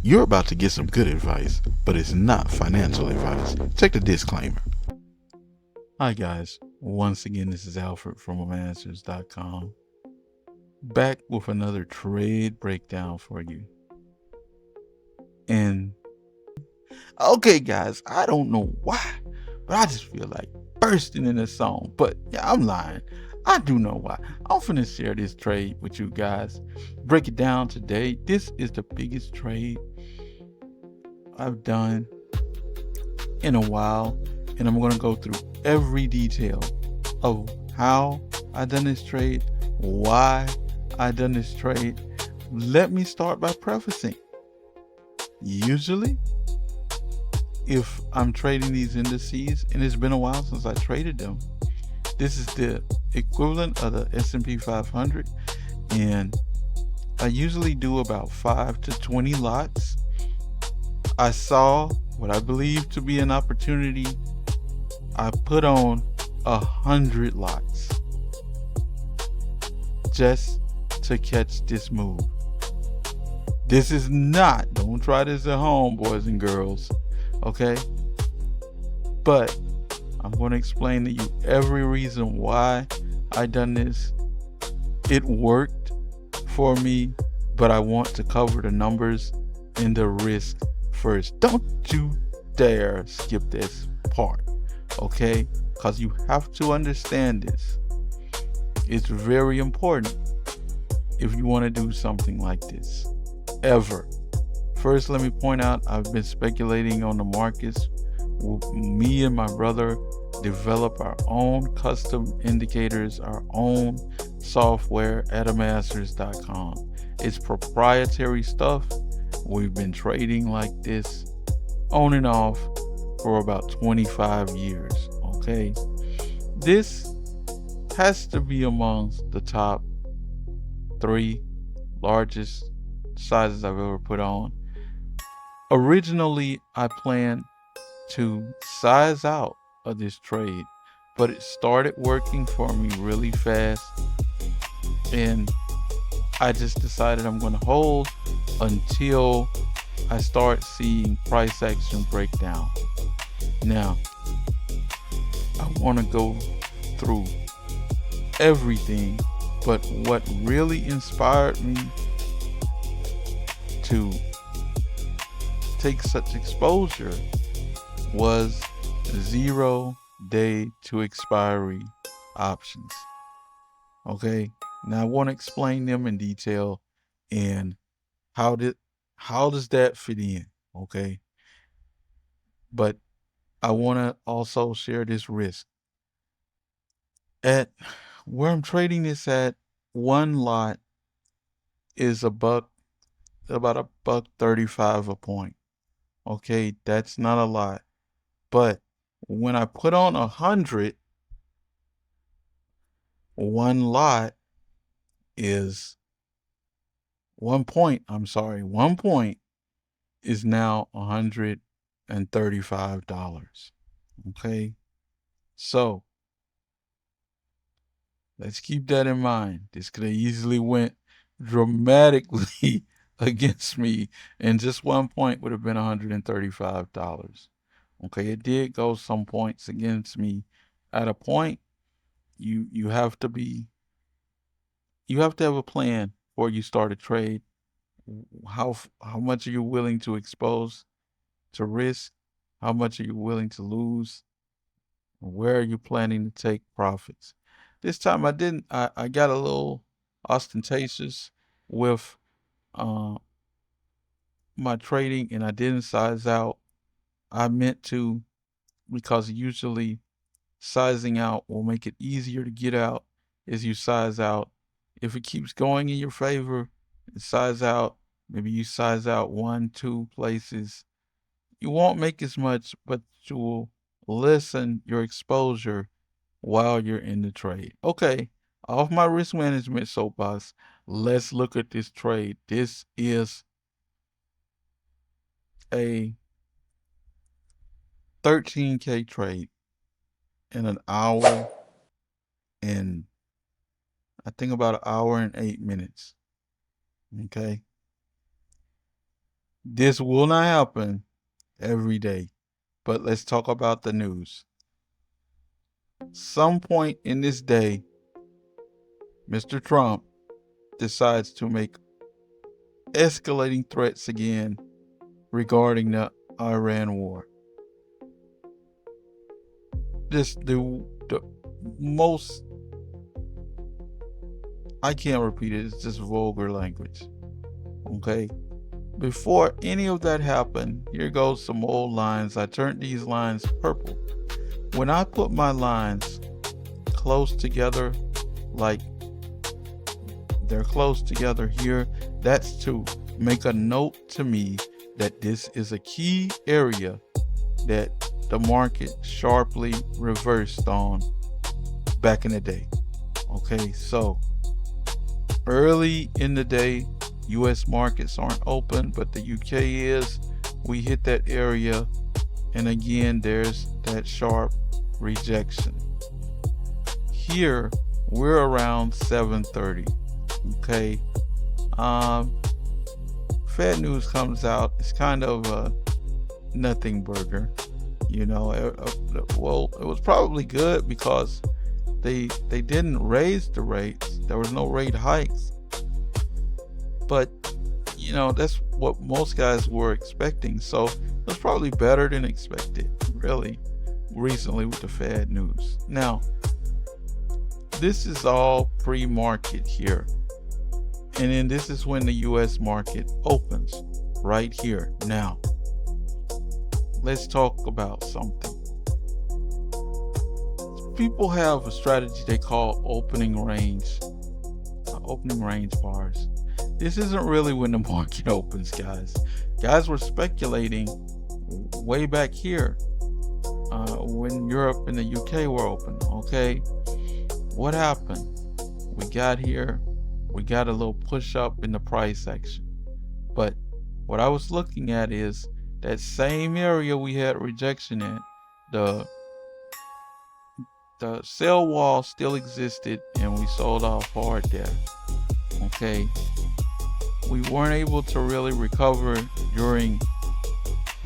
You're about to get some good advice, but it's not financial advice. Check the disclaimer. Hi guys, once again this is Alfred from Amassers.com, back with another trade breakdown for you. And okay guys, I don't know why, but I just feel like bursting in a song. But yeah, I'm lying. I do know why. I'm finna share this trade with you guys. Break it down today. This is the biggest trade I've done in a while, and I'm going to go through every detail of how I done this trade, why I done this trade. Let me start by prefacing. Usually, if I'm trading these indices, and it's been a while since I traded them, this is the equivalent of the S&P 500, and I usually do about 5 to 20 lots. I saw what I believe to be an opportunity. I put on 100 lots just to catch this move. This is not, don't try this at home, boys and girls, okay? But I'm going to explain to you every reason why I done this. It worked for me, but I want to cover the numbers and the risk first. Don't you dare skip this part, okay? Because you have to understand this. It's very important if you want to do something like this, ever. First, let me point out, I've been speculating on the markets. Me and my brother develop our own custom indicators, our own software at Amassers.com. It's proprietary stuff. We've been trading like this on and off for about 25 years, okay? This has to be amongst the top 3 largest sizes I've ever put on. Originally, I planned to size out of this trade, but it started working for me really fast, and I just decided I'm going to hold until I start seeing price action breakdown. Now, I want to go through everything, but what really inspired me to take such exposure was 0 day to expiry options. Okay, now I want to explain them in detail and how does that fit in, okay? But I want to also share this risk. At where I'm trading this at, one lot is about $1.35 a point. Okay, that's not a lot. But when I put on 100, one lot is 1 point. I'm sorry, 1 point is now $135. Okay, so let's keep that in mind. This could have easily went dramatically against me, and just 1 point would have been $135. Okay, it did go some points against me. At a point, you have to have a plan before you start a trade. How much are you willing to expose to risk? How much are you willing to lose? Where are you planning to take profits? This time I didn't. I got a little ostentatious with uh, my trading, and I didn't size out. I meant to, because usually sizing out will make it easier to get out as you size out. If it keeps going in your favor, size out. Maybe you size out 1, 2 places. You won't make as much, but you will lessen your exposure while you're in the trade. Okay, off my risk management soapbox, let's look at this trade. This is a 13K trade in an hour and I think about an hour and 8 minutes. Okay. This will not happen every day. But let's talk about the news. Some point in this day, Mr. Trump decides to make escalating threats again regarding the Iran war. Just the most, I can't repeat it, it's just vulgar language. Okay? Before any of that happened, here goes some old lines. I turned these lines purple. When I put my lines close together, like they're close together here, that's to make a note to me that this is a key area that the market sharply reversed on back in the day. Okay, so early in the day, US markets aren't open, but the UK is. We hit that area, and again, there's that sharp rejection. Here, we're around 7:30. Okay, Fed news comes out. It's kind of a nothing burger. Well, it was probably good because they didn't raise the rates. There was no rate hikes, but that's what most guys were expecting. So it was probably better than expected, really, recently with the Fed news. Now, this is all pre-market here, and then this is when the U.S. market opens right here. Now, let's talk about something. People have a strategy they call opening range bars. This isn't really when the market opens, guys. Guys were speculating way back here when Europe and the UK were open. Okay, what happened? We got here, we got a little push up in the price action, but what I was looking at is that same area we had rejection in. The sell wall still existed, and we sold off hard there. Okay, we weren't able to really recover during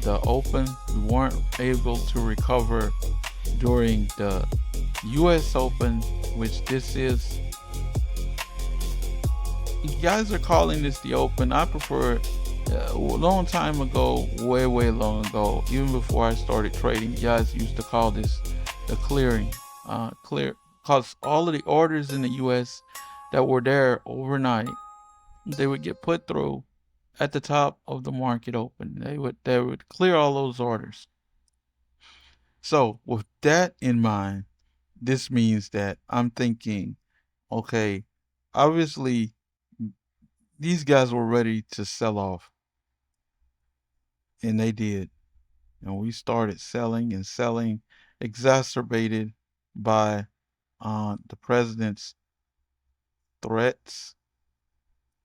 the open. We weren't able to recover during the US Open, which this is. You guys are calling this the Open. I prefer a long time ago, way long ago, even before I started trading, you guys used to call this the clearing. Because all of the orders in the US that were there overnight, they would get put through at the top of the market open. They would clear all those orders. So with that in mind, this means that I'm thinking, okay, obviously these guys were ready to sell off, and they did. And we started selling and selling, exacerbated by the president's threats.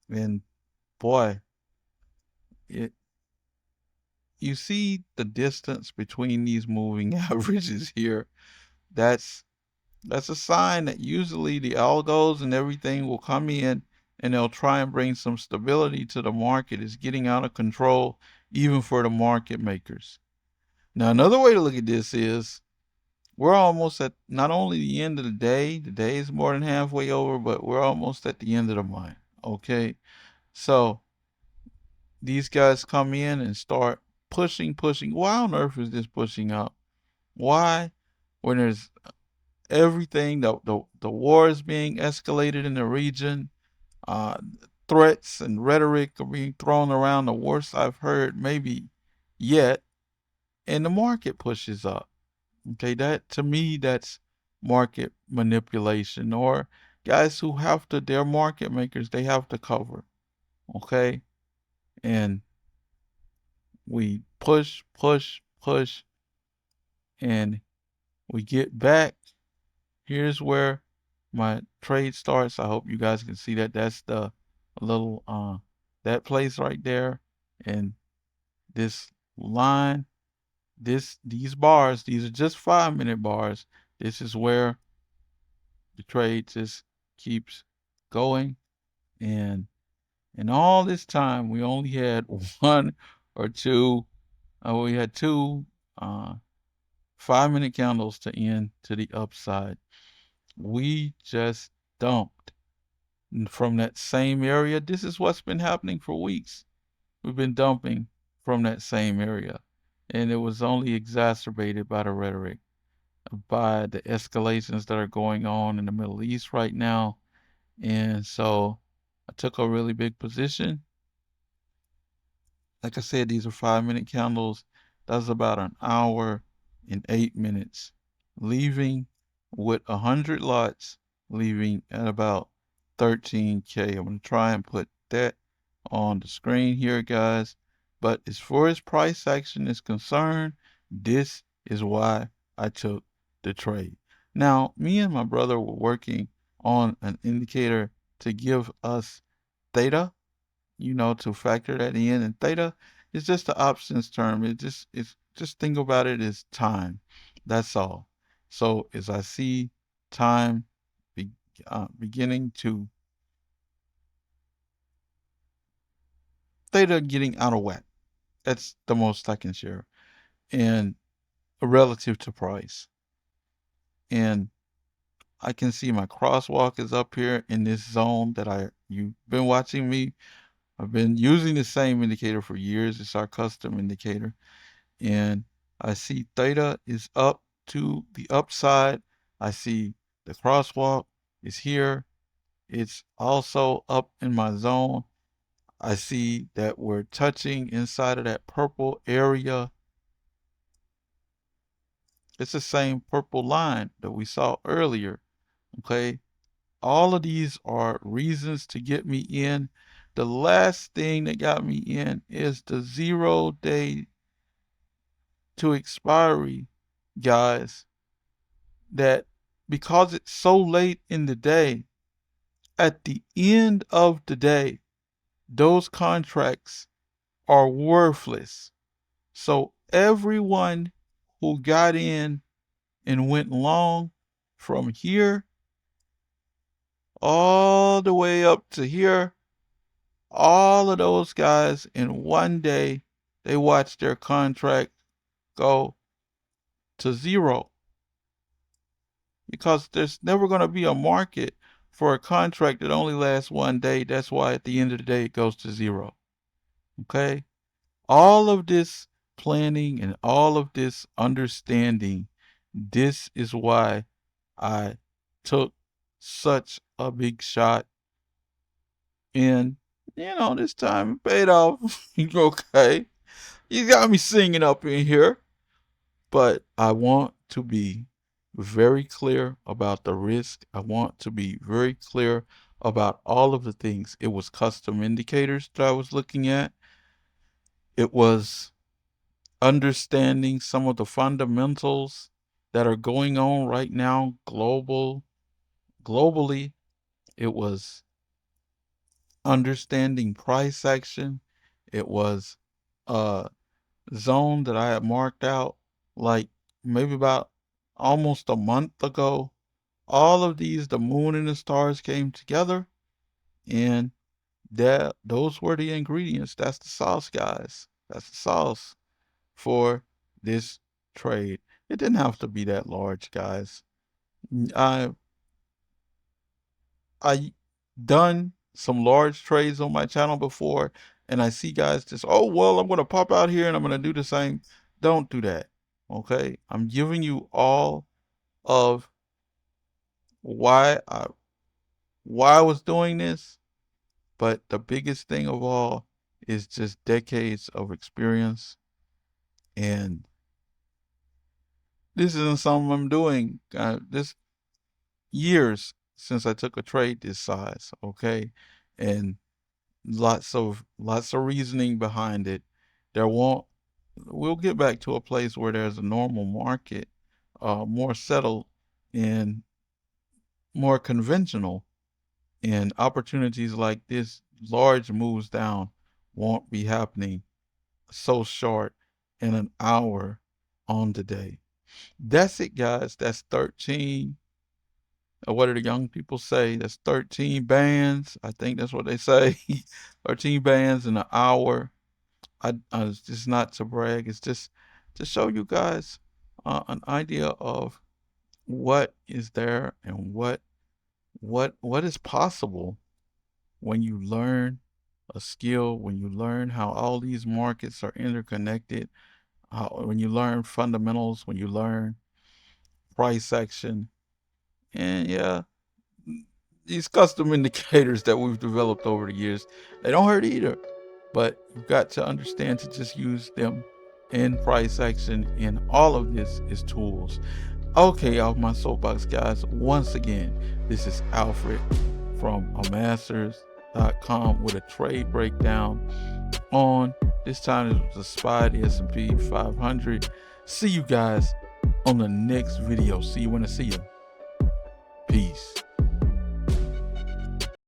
And boy, it you see the distance between these moving averages here. That's that's a sign that usually the algos and everything will come in and they'll try and bring some stability to the market. It's getting out of control, even for the market makers. Now, another way to look at this is we're almost at not only the end of the day is more than halfway over, but we're almost at the end of the month. Okay. So these guys come in and start pushing. Why on earth is this pushing up? Why? When there's everything, the war is being escalated in the region, uh, threats and rhetoric are being thrown around, the worst I've heard maybe yet, and the market pushes up. Okay, that to me, that's market manipulation, or guys who have to, they're market makers, they have to cover. Okay, and we push, and we get back. Here's where my trade starts. I hope you guys can see that. That's the little that place right there, and this line, these bars, these are just 5-minute bars. This is where the trade just keeps going, and in all this time we only had or two. We had two uh, 5 minute candles to end to the upside. We just dumped from that same area. This is what's been happening for weeks. We've been dumping from that same area. And it was only exacerbated by the rhetoric, by the escalations that are going on in the Middle East right now. And so I took a really big position. Like I said, these are 5 minute candles. That's about an hour and 8 minutes. Leaving with 100 lots, leaving at about 13K. I'm going to try and put that on the screen here, guys. But as far as price action is concerned, this is why I took the trade. Now, me and my brother were working on an indicator to give us theta, to factor that in. And theta is just the options term. It's just think about it as time. That's all. So as I see time be, beginning to theta getting out of whack, that's the most I can share. And relative to price. And I can see my crosswalk is up here in this zone that you've been watching me. I've been using the same indicator for years. It's our custom indicator. And I see theta is up to the upside. I see the crosswalk is here. It's also up in my zone. I see that we're touching inside of that purple area. It's the same purple line that we saw earlier. Okay. All of these are reasons to get me in. The last thing that got me in is the 0 day to expiry, guys, that because it's so late in the day, at the end of the day, those contracts are worthless. So everyone who got in and went long from here all the way up to here, all of those guys in one day, they watched their contract go to zero, because there's never going to be a market for a contract that only lasts one day. That's why at the end of the day, it goes to zero. Okay. All of this planning and all of this understanding, this is why I took such a big shot. And, this time it paid off. Okay. You got me singing up in here. But I want to be very clear about the risk. I want to be very clear about all of the things. It was custom indicators that I was looking at. It was understanding some of the fundamentals that are going on right now globally. It was understanding price action. It was a zone that I had marked out like maybe about almost a month ago. All of these, the moon and the stars came together, and those were the ingredients. That's the sauce, guys. That's the sauce for this trade. It didn't have to be that large, guys. I I done some large trades on my channel before, and I see guys just, oh well, I'm gonna pop out here and I'm gonna do the same. Don't do that. Okay? I'm giving you all of why I was doing this, but the biggest thing of all is just decades of experience, and this isn't something I'm doing. This years since I took a trade this size, okay, and lots of reasoning behind it. There won't. We'll get back to a place where there's a normal market, more settled and more conventional. And opportunities like this, large moves down, won't be happening so short in an hour on the day. That's it, guys. That's 13. What do the young people say? That's 13 bands. I think that's what they say. 13 bands in an hour. It's just not to brag. It's just to show you guys an idea of what is there and what is possible when you learn a skill, when you learn how all these markets are interconnected, when you learn fundamentals, when you learn price action, and yeah, these custom indicators that we've developed over the years, they don't hurt either. But you've got to understand to just use them in price action, and all of this is tools. Okay, off my soapbox, guys. Once again, this is Alfred from Amassers.com with a trade breakdown on this time it was a SPY, the S&P 500. See you guys on the next video. See you when I see you. Peace.